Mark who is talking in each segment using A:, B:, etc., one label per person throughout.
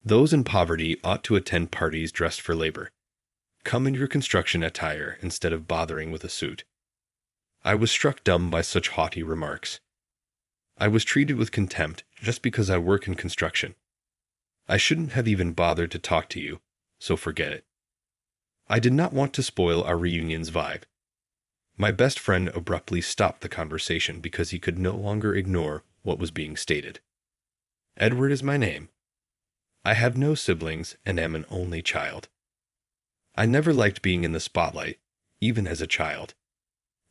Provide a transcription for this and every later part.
A: Those in poverty ought to attend parties dressed for labor. Come in your construction attire instead of bothering with a suit. I was struck dumb by such haughty remarks. I was treated with contempt just because I work in construction. I shouldn't have even bothered to talk to you, so forget it. I did not want to spoil our reunion's vibe. My best friend abruptly stopped the conversation because he could no longer ignore what was being stated. Edward is my name. I have no siblings and am an only child. I never liked being in the spotlight, even as a child.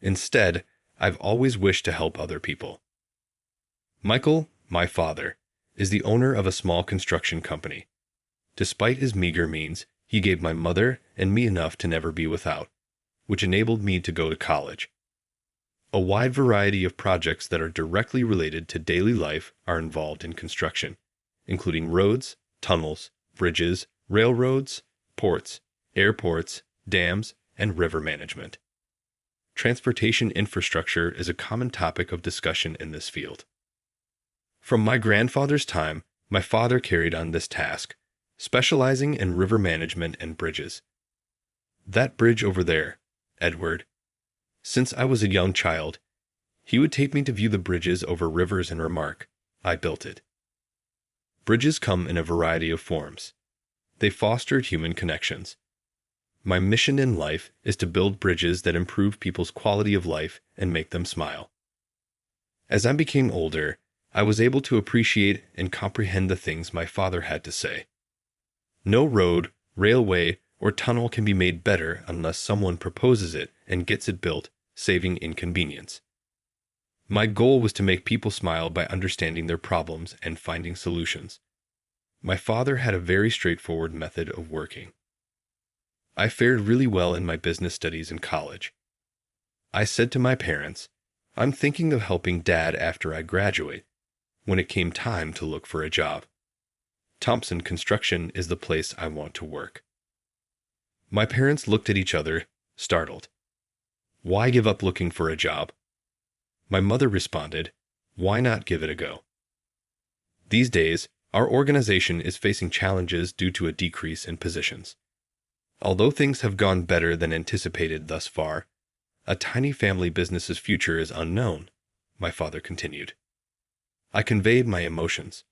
A: Instead, I've always wished to help other people. Michael, my father, is the owner of a small construction company. Despite his meager means, he gave my mother and me enough to never be without, which enabled me to go to college. A wide variety of projects that are directly related to daily life are involved in construction, including roads, tunnels, bridges, railroads, ports, airports, dams, and river management. Transportation infrastructure is a common topic of discussion in this field. From my grandfather's time, my father carried on this task, specializing in river management and bridges. That bridge over there, Edward. Since I was a young child, he would take me to view the bridges over rivers and remark, "I built it." Bridges come in a variety of forms. They foster human connections. My mission in life is to build bridges that improve people's quality of life and make them smile. As I became older, I was able to appreciate and comprehend the things my father had to say. No road, railway, or tunnel can be made better unless someone proposes it and gets it built, saving inconvenience. My goal was to make people smile by understanding their problems and finding solutions. My father had a very straightforward method of working. I fared really well in my business studies in college. I said to my parents, "I'm thinking of helping Dad after I graduate," when it came time to look for a job. Thompson Construction is the place I want to work. My parents looked at each other, startled. Why give up looking for a job? My mother responded, "Why not give it a go?" These days, our organization is facing challenges due to a decrease in positions. Although things have gone better than anticipated thus far, a tiny family business's future is unknown, my father continued. I conveyed my emotions.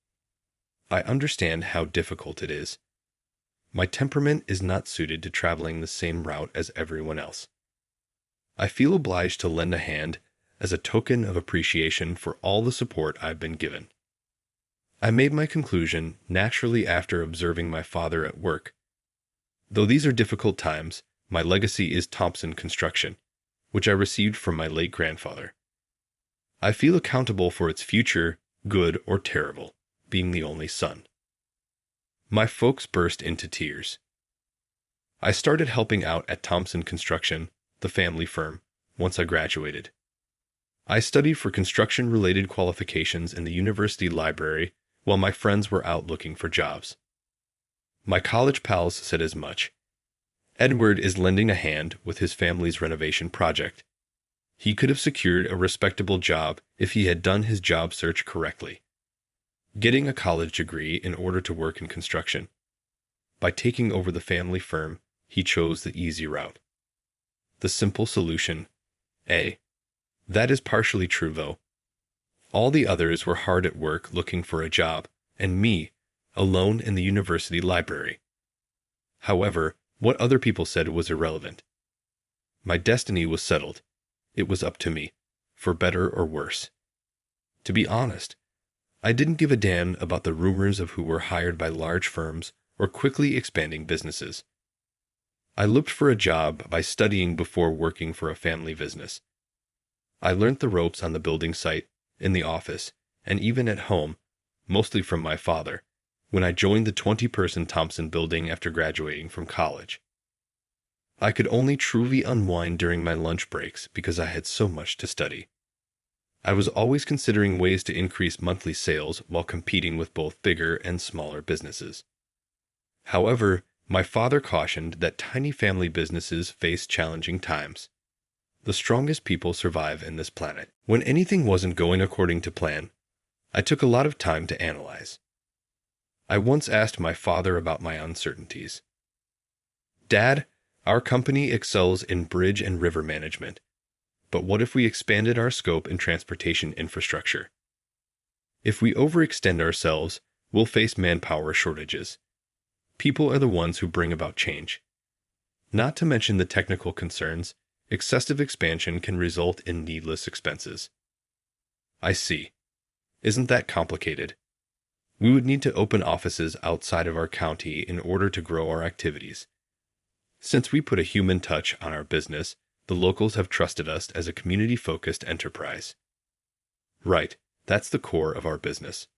A: I understand how difficult it is. My temperament is not suited to traveling the same route as everyone else. I feel obliged to lend a hand as a token of appreciation for all the support I've been given. I made my conclusion naturally after observing my father at work. Though these are difficult times, my legacy is Thompson Construction, which I received from my late grandfather. I feel accountable for its future, good or terrible, being the only son. My folks burst into tears. I started helping out at Thompson Construction, the family firm, once I graduated. I studied for construction-related qualifications in the university library while my friends were out looking for jobs. My college pals said as much. Edward is lending a hand with his family's renovation project. He could have secured a respectable job if he had done his job search correctly. Getting a college degree in order to work in construction. By taking over the family firm, he chose the easy route. The simple solution, A. That is partially true, though. All the others were hard at work looking for a job, and me, alone in the university library. However, what other people said was irrelevant. My destiny was settled. It was up to me, for better or worse. To be honest, I didn't give a damn about the rumors of who were hired by large firms or quickly expanding businesses. I looked for a job by studying before working for a family business. I learned the ropes on the building site, in the office, and even at home, mostly from my father, when I joined the 20-person Thompson building after graduating from college. I could only truly unwind during my lunch breaks because I had so much to study. I was always considering ways to increase monthly sales while competing with both bigger and smaller businesses. However, my father cautioned that tiny family businesses face challenging times. The strongest people survive in this planet. When anything wasn't going according to plan, I took a lot of time to analyze. I once asked my father about my uncertainties. Dad, our company excels in bridge and river management. But what if we expanded our scope in transportation infrastructure? If we overextend ourselves, we'll face manpower shortages. People are the ones who bring about change. Not to mention the technical concerns, excessive expansion can result in needless expenses. I see. Isn't that complicated? We would need to open offices outside of our county in order to grow our activities. Since we put a human touch on our business, the locals have trusted us as a community-focused enterprise. Right, that's the core of our business.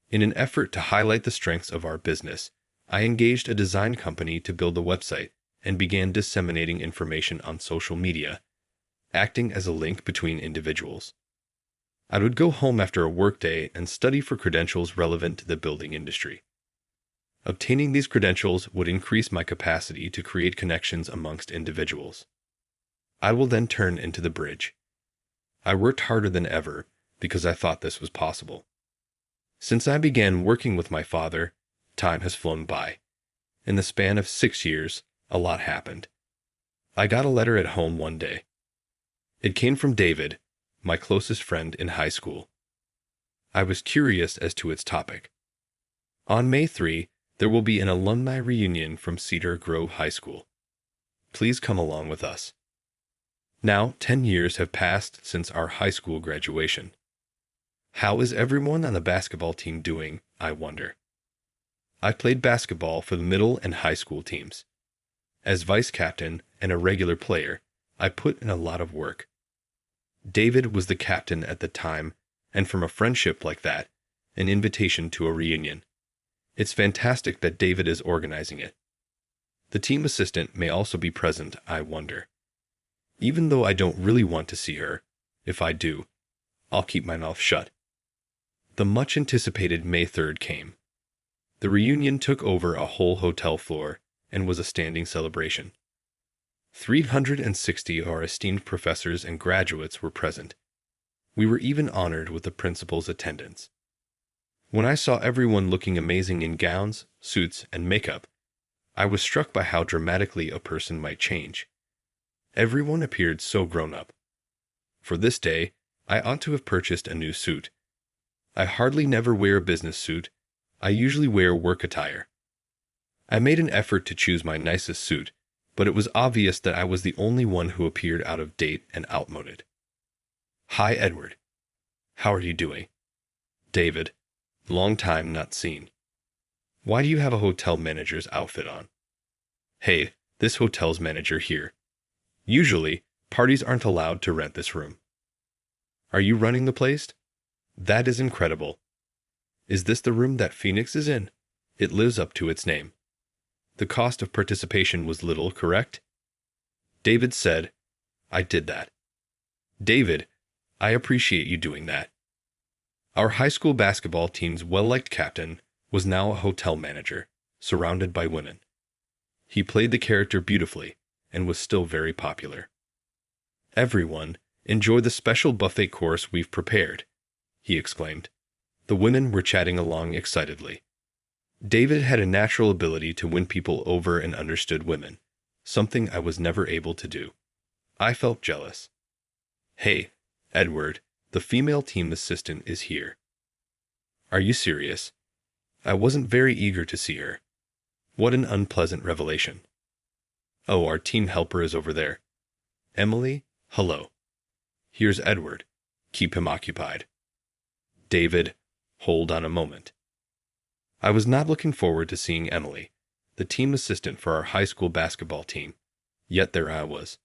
A: In an effort to highlight the strengths of our business, I engaged a design company to build a website and began disseminating information on social media, acting as a link between individuals. I would go home after a workday and study for credentials relevant to the building industry. Obtaining these credentials would increase my capacity to create connections amongst individuals. I will then turn into the bridge. I worked harder than ever because I thought this was possible. Since I began working with my father, time has flown by. In the span of 6 years, a lot happened. I got a letter at home one day. It came from David, my closest friend in high school. I was curious as to its topic. On May 3, there will be an alumni reunion from Cedar Grove High School. Please come along with us. Now, 10 years have passed since our high school graduation. How is everyone on the basketball team doing, I wonder? I played basketball for the middle and high school teams. As vice captain and a regular player, I put in a lot of work. David was the captain at the time, and from a friendship like that, an invitation to a reunion. It's fantastic that David is organizing it. The team assistant may also be present, I wonder. Even though I don't really want to see her, if I do, I'll keep my mouth shut. The much-anticipated May 3rd came. The reunion took over a whole hotel floor and was a standing celebration. 360 of our esteemed professors and graduates were present. We were even honored with the principal's attendance. When I saw everyone looking amazing in gowns, suits, and makeup, I was struck by how dramatically a person might change. Everyone appeared so grown up. For this day, I ought to have purchased a new suit. I hardly never wear a business suit. I usually wear work attire. I made an effort to choose my nicest suit, but it was obvious that I was the only one who appeared out of date and outmoded. Hi, Edward. How are you doing? David. Long time not seen. Why do you have a hotel manager's outfit on? Hey, this hotel's manager here. Usually, parties aren't allowed to rent this room. Are you running the place? That is incredible. Is this the room that Phoenix is in? It lives up to its name. The cost of participation was little, correct? David said, I did that. David, I appreciate you doing that. Our high school basketball team's well-liked captain was now a hotel manager, surrounded by women. He played the character beautifully and was still very popular. Everyone, enjoy the special buffet course we've prepared, he exclaimed. The women were chatting along excitedly. David had a natural ability to win people over and understood women, something I was never able to do. I felt jealous. Hey, Edward, the female team assistant is here. Are you serious? I wasn't very eager to see her. What an unpleasant revelation. Oh, our team helper is over there. Emily, hello. Here's Edward. Keep him occupied. David, hold on a moment. I was not looking forward to seeing Emily, the team assistant for our high school basketball team, yet there I was.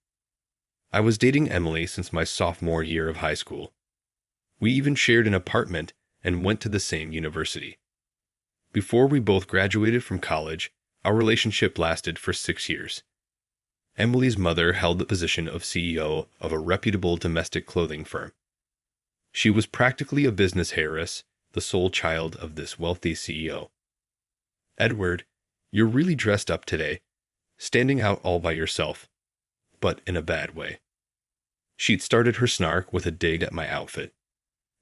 A: I was dating Emily since my sophomore year of high school. We even shared an apartment and went to the same university. Before we both graduated from college, our relationship lasted for 6 years. Emily's mother held the position of CEO of a reputable domestic clothing firm. She was practically a business heiress, the sole child of this wealthy CEO. Edward, you're really dressed up today, standing out all by yourself, but in a bad way. She'd started her snark with a dig at my outfit.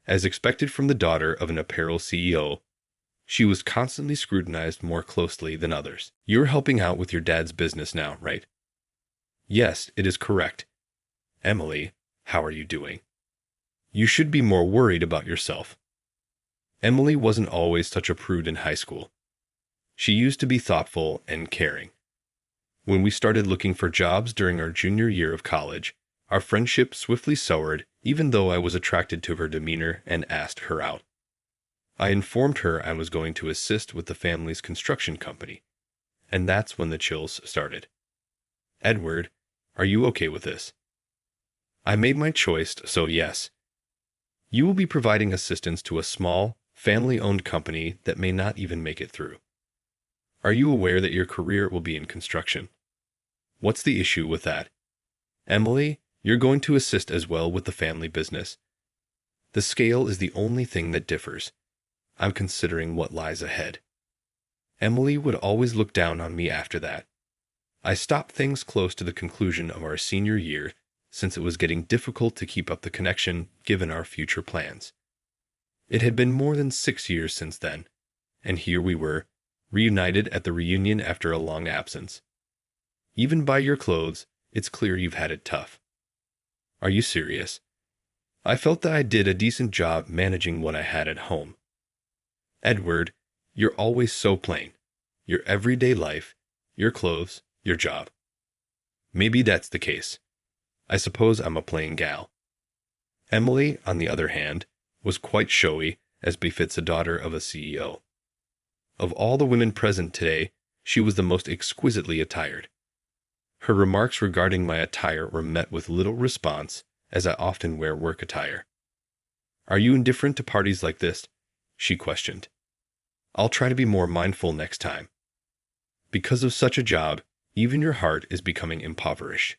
A: As expected from the daughter of an apparel CEO, She was constantly scrutinized more closely than others. You're helping out with your dad's business now, right? Yes, it is correct. Emily, how are you doing? You should be more worried about yourself. Emily wasn't always such a prude in high school. She used to be thoughtful and caring. When we started looking for jobs during our junior year of college, our friendship swiftly soured, even though I was attracted to her demeanor and asked her out. I informed her I was going to assist with the family's construction company, and that's when the chills started. Edward, are you okay with this? I made my choice, so yes. You will be providing assistance to a small, family-owned company that may not even make it through. Are you aware that your career will be in construction? What's the issue with that? Emily, you're going to assist as well with the family business. The scale is the only thing that differs. I'm considering what lies ahead. Emily would always look down on me after that. I stopped things close to the conclusion of our senior year since it was getting difficult to keep up the connection given our future plans. It had been more than 6 years since then, and here we were, reunited at the reunion after a long absence. Even by your clothes, it's clear you've had it tough. Are you serious? I felt that I did a decent job managing what I had at home. Edward, you're always so plain. Your everyday life, your clothes, your job. Maybe that's the case. I suppose I'm a plain gal. Emily, on the other hand, was quite showy, as befits a daughter of a CEO. Of all the women present today, she was the most exquisitely attired. Her remarks regarding my attire were met with little response, as I often wear work attire. Are you indifferent to parties like this? She questioned. I'll try to be more mindful next time. Because of such a job, even your heart is becoming impoverished.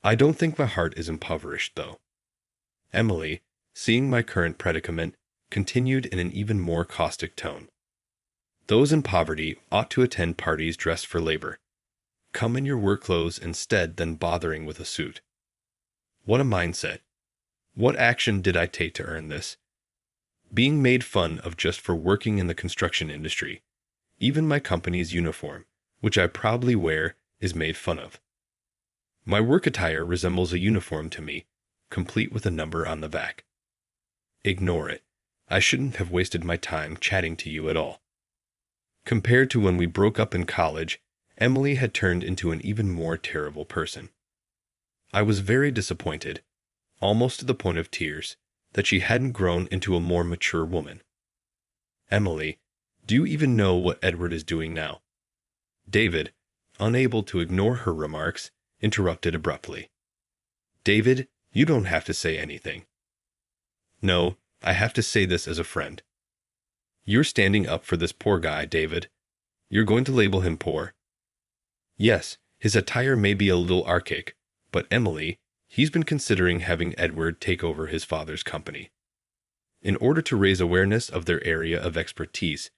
A: I don't think my heart is impoverished, though. Emily, seeing my current predicament, continued in an even more caustic tone. Those in poverty ought to attend parties dressed for labor. Come in your work clothes instead than bothering with a suit. What a mindset. What action did I take to earn this? Being made fun of just for working in the construction industry. Even my company's uniform, which I proudly wear, is made fun of. My work attire resembles a uniform to me, complete with a number on the back. Ignore it. I shouldn't have wasted my time chatting to you at all. Compared to when we broke up in college, Emily had turned into an even more terrible person. I was very disappointed, almost to the point of tears, that she hadn't grown into a more mature woman. Emily, do you even know what Edward is doing now? David, unable to ignore her remarks, interrupted abruptly. David, you don't have to say anything. No, I have to say this as a friend. You're standing up for this poor guy, David. You're going to label him poor. Yes, his attire may be a little archaic, but Emily, he's been considering having Edward take over his father's company. In order to raise awareness of their area of expertise,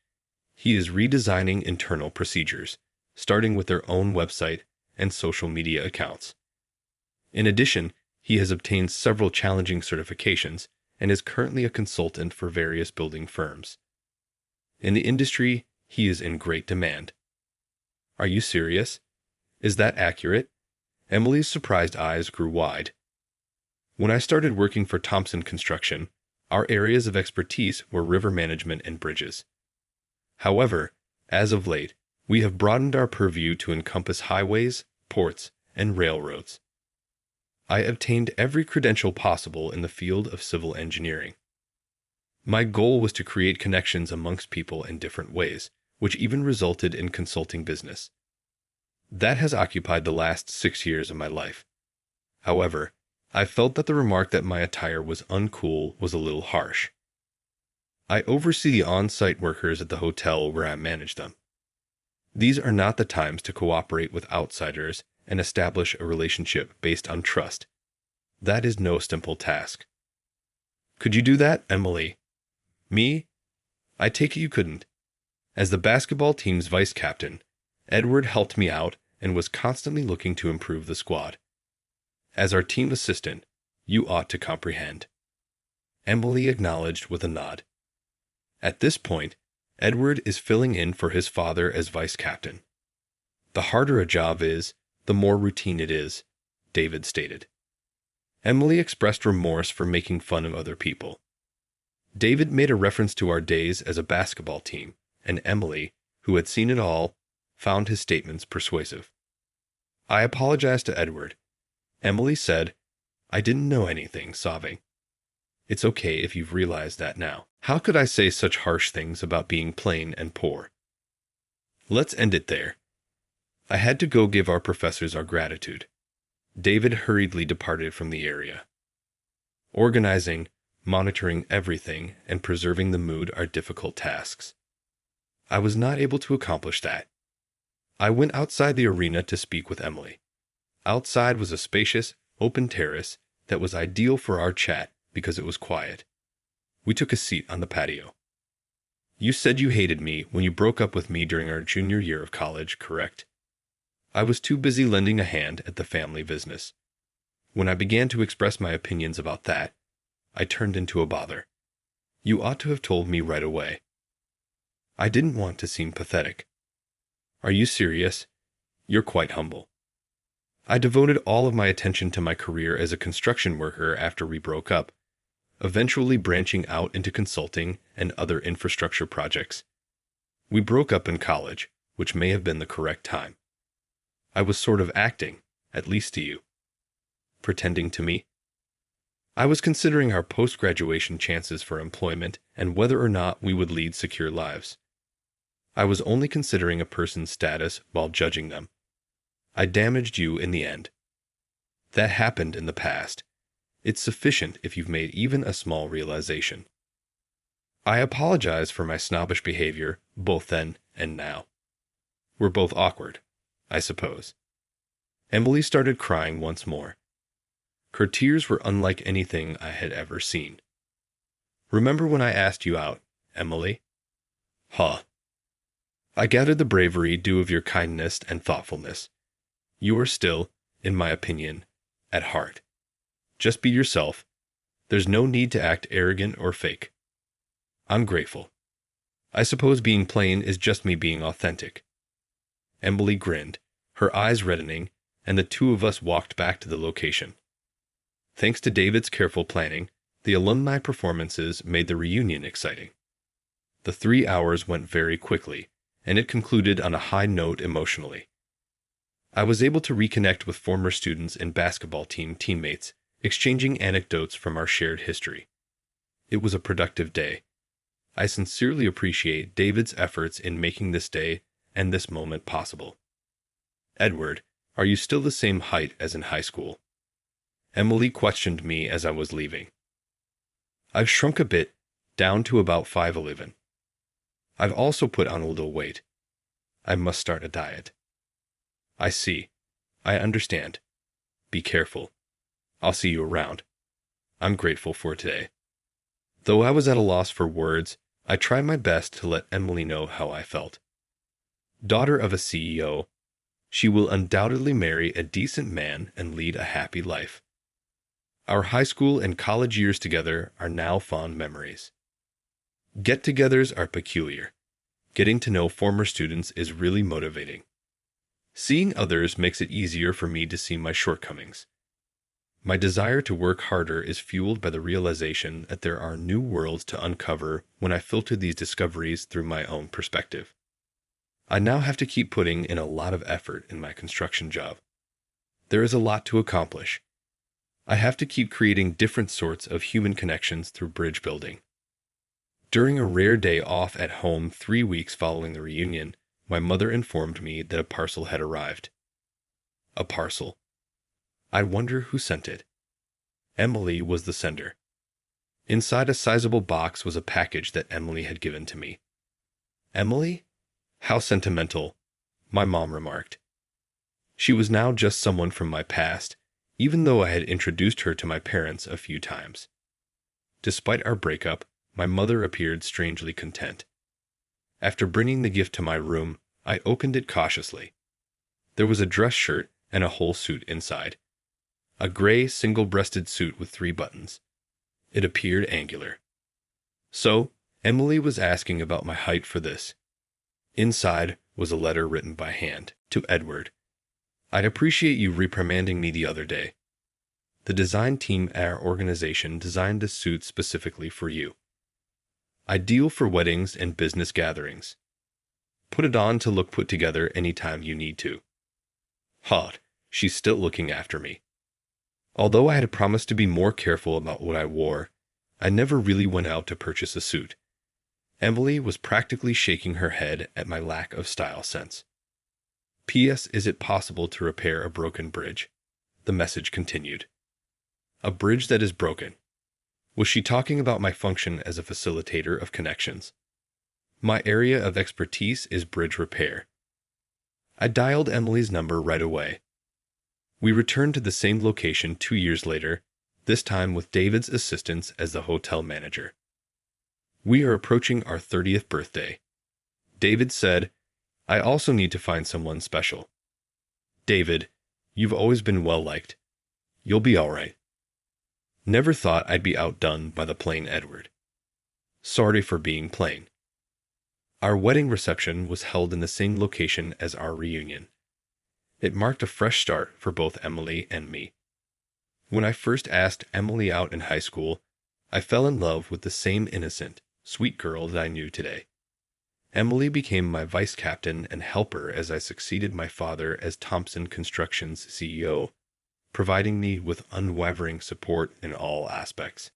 A: he is redesigning internal procedures, starting with their own website and social media accounts. In addition, he has obtained several challenging certifications and is currently a consultant for various building firms. In the industry, he is in great demand. Are you serious? Is that accurate? Emily's surprised eyes grew wide. When I started working for Thompson Construction, our areas of expertise were river management and bridges. However, as of late, we have broadened our purview to encompass highways, ports, and railroads. I obtained every credential possible in the field of civil engineering. My goal was to create connections amongst people in different ways, which even resulted in consulting business. That has occupied the last 6 years of my life. However, I felt that the remark that my attire was uncool was a little harsh. I oversee the on-site workers at the hotel where I manage them. These are not the times to cooperate with outsiders and establish a relationship based on trust. That is no simple task. Could you do that, Emily? Me? I take it you couldn't. As the basketball team's vice captain, Edward helped me out and was constantly looking to improve the squad. As our team assistant, you ought to comprehend. Emily acknowledged with a nod. At this point, Edward is filling in for his father as vice captain. The harder a job is, the more routine it is, David stated. Emily expressed remorse for making fun of other people. David made a reference to our days as a basketball team, and Emily, who had seen it all, found his statements persuasive. I apologized to Edward. Emily said, "I didn't know anything," sobbing. "It's okay if you've realized that now. How could I say such harsh things about being plain and poor?" Let's end it there. I had to go give our professors our gratitude. David hurriedly departed from the area. Organizing, monitoring everything, and preserving the mood are difficult tasks. I was not able to accomplish that. I went outside the arena to speak with Emily. Outside was a spacious, open terrace that was ideal for our chat because it was quiet. We took a seat on the patio. "You said you hated me when you broke up with me during our junior year of college, correct?" I was too busy lending a hand at the family business. When I began to express my opinions about that, I turned into a bother. "You ought to have told me right away." I didn't want to seem pathetic. "Are you serious? You're quite humble." I devoted all of my attention to my career as a construction worker after we broke up, eventually branching out into consulting and other infrastructure projects. We broke up in college, which may have been the correct time. I was sort of acting, at least to you. Pretending to me. I was considering our post-graduation chances for employment and whether or not we would lead secure lives. I was only considering a person's status while judging them. I damaged you in the end. That happened in the past. It's sufficient if you've made even a small realization. I apologize for my snobbish behavior, both then and now. We're both awkward, I suppose. Emily started crying once more. Her tears were unlike anything I had ever seen. "Remember when I asked you out, Emily?" "Huh." "I gathered the bravery due of your kindness and thoughtfulness. You are still, in my opinion, at heart. Just be yourself. There's no need to act arrogant or fake. I'm grateful. I suppose being plain is just me being authentic." Emily grinned, her eyes reddening, and the two of us walked back to the location. Thanks to David's careful planning, the alumni performances made the reunion exciting. The 3 hours went very quickly, and it concluded on a high note emotionally. I was able to reconnect with former students and basketball team teammates, exchanging anecdotes from our shared history. It was a productive day. I sincerely appreciate David's efforts in making this day and this moment possible. "Edward, are you still the same height as in high school?" Emily questioned me as I was leaving. "I've shrunk a bit, down to about 5'11". I've also put on a little weight. I must start a diet." "I see. I understand. Be careful. I'll see you around. I'm grateful for today." Though I was at a loss for words, I tried my best to let Emily know how I felt. Daughter of a CEO, she will undoubtedly marry a decent man and lead a happy life. Our high school and college years together are now fond memories. Get-togethers are peculiar. Getting to know former students is really motivating. Seeing others makes it easier for me to see my shortcomings. My desire to work harder is fueled by the realization that there are new worlds to uncover when I filter these discoveries through my own perspective. I now have to keep putting in a lot of effort in my construction job. There is a lot to accomplish. I have to keep creating different sorts of human connections through bridge building. During a rare day off at home 3 weeks following the reunion, my mother informed me that a parcel had arrived. A parcel. I wonder who sent it. Emily was the sender. Inside a sizable box was a package that Emily had given to me. Emily? How sentimental, my mom remarked. She was now just someone from my past, even though I had introduced her to my parents a few times. Despite our breakup, my mother appeared strangely content. After bringing the gift to my room, I opened it cautiously. There was a dress shirt and a whole suit inside. A gray, single-breasted suit with 3 buttons. It appeared angular. "So, Emily was asking about my height for this. Inside was a letter written by hand to Edward. I'd appreciate you reprimanding me the other day. The design team at our organization designed this suit specifically for you. Ideal for weddings and business gatherings. Put it on to look put together anytime you need to. Hot, she's still looking after me. Although I had promised to be more careful about what I wore, I never really went out to purchase a suit. Emily was practically shaking her head at my lack of style sense. P.S. Is it possible to repair a broken bridge? The message continued. A bridge that is broken. Was she talking about my function as a facilitator of connections? My area of expertise is bridge repair. I dialed Emily's number right away. We returned to the same location 2 years later, this time with David's assistance as the hotel manager. We are approaching our 30th birthday. David said, I also need to find someone special. David, you've always been well-liked. You'll be all right. Never thought I'd be outdone by the plain Edward. Sorry for being plain. Our wedding reception was held in the same location as our reunion. It marked a fresh start for both Emily and me. When I first asked Emily out in high school, I fell in love with the same innocent, sweet girl that I knew today. Emily became my vice captain and helper as I succeeded my father as Thompson Construction's CEO, providing me with unwavering support in all aspects.